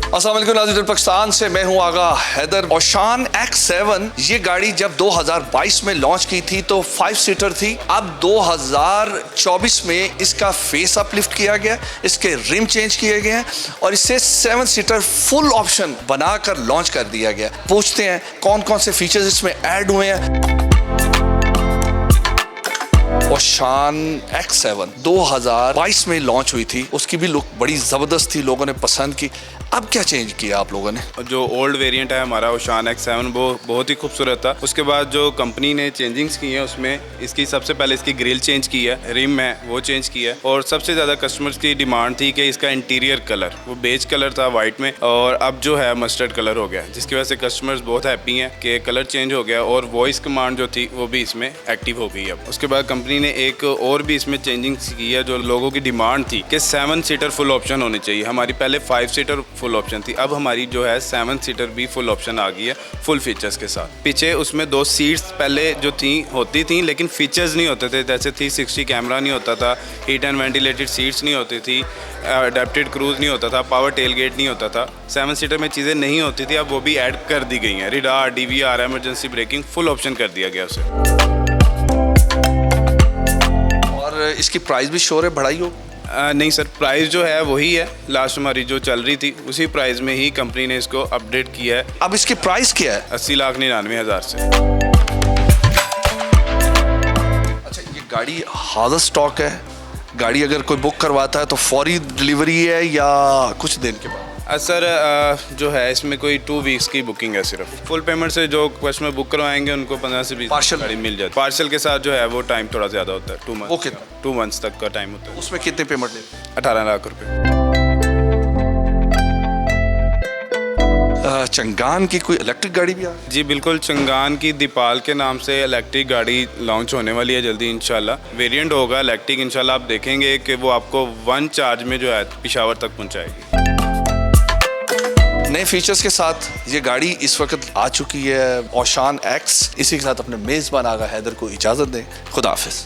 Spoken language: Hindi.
अस्सलाम वालेकुम नाज़रीन, पाकिस्तान से मैं हूं आगा हैदर। ओशान X7 ये गाड़ी जब 2022 में लॉन्च की थी तो 5 सीटर थी। अब 2024 में इसका फेस अपलिफ्ट किया गया, इसके रिम चेंज किए गए हैं और इसे 7 सीटर फुल ऑप्शन बनाकर लॉन्च कर दिया गया। पूछते हैं कौन कौन से फीचर्स इसमें ऐड हुए हैं। ओशान X7 2022 में लॉन्च हुई थी, उसकी भी लुक बड़ी ज़बरदस्त थी, लोगों ने पसंद की। अब क्या चेंज किया आप लोगों ने? जो ओल्ड वेरिएंट है हमारा ओशान X7 वो बहुत ही खूबसूरत था। उसके बाद जो कंपनी ने चेंजिंग्स की हैं उसमें इसकी सबसे पहले इसकी ग्रिल चेंज की है, रिम है वो चेंज किया है और सबसे ज़्यादा कस्टमर्स की डिमांड थी कि इसका इंटीरियर कलर वो बेज कलर था वाइट में और अब जो है मस्टर्ड कलर हो गया, जिसकी वजह से कस्टमर्स बहुत हैप्पी हैं कि कलर चेंज हो गया और वॉइस कमांड जो थी वो भी इसमें एक्टिव हो गई है। उसके बाद कंपनी ने एक और भी इसमें चेंजिंग्स की है जो लोगों की डिमांड थी कि 7 सीटर फुल ऑप्शन होनी चाहिए। हमारी पहले 5 सीटर फुल ऑप्शन थी, अब हमारी जो है 7 सीटर भी फुल ऑप्शन आ गई है फुल फीचर्स के साथ। पीछे उसमें 2 सीट्स पहले जो होती थी लेकिन फीचर्स नहीं होते थे, जैसे 360 कैमरा नहीं होता था, हीट एंड वेंटिलेटेड सीट्स नहीं होती थी, अडेप्टेड क्रूज नहीं होता था, पावर टेल गेट नहीं होता था। 7 सीटर में चीज़ें नहीं होती थी, अब वो भी ऐड कर दी गई हैं। Radar, DVR, emergency braking full option कर दिया गया उसे। इसकी प्राइस भी श्योर है बढ़ाई हो? नहीं सर, प्राइस जो है वही है, लास्ट हमारी जो चल रही थी उसी प्राइस में ही कंपनी ने इसको अपडेट किया है। अब इसकी प्राइस क्या है? 80,99,000 से। अच्छा, ये गाड़ी हाज़र स्टॉक है? गाड़ी अगर कोई बुक करवाता है तो फौरी डिलीवरी है या कुछ दिन के बाद? सर जो है इसमें कोई 2 वीक्स की बुकिंग है सिर्फ। फुल पेमेंट से जो कस्टमर बुक करवाएंगे उनको 15 से 20 पार्सल गाड़ी मिल जाती है। पार्सल के साथ जो है वो टाइम थोड़ा ज़्यादा होता है, 2 मंथ। ओके, 2 मंथ्स तक का टाइम होता है। उसमें कितने पेमेंट लेते हैं? 18 लाख रुपये। चंगान की कोई इलेक्ट्रिक गाड़ी भी आ रही है? जी बिल्कुल, चंगान की दीपाल के नाम से इलेक्ट्रिक गाड़ी लॉन्च होने वाली है जल्दी इंशाल्लाह। वेरिएंट होगा इलेक्ट्रिक, इंशाल्लाह आप देखेंगे कि वो आपको 1 चार्ज में जो है पेशावर तक पहुंचाएगी। नए फीचर्स के साथ ये गाड़ी इस वक्त आ चुकी है, ओशान X। इसी के साथ अपने मेज़बान आगा हैदर को इजाज़त दें। खुदा हाफिज़।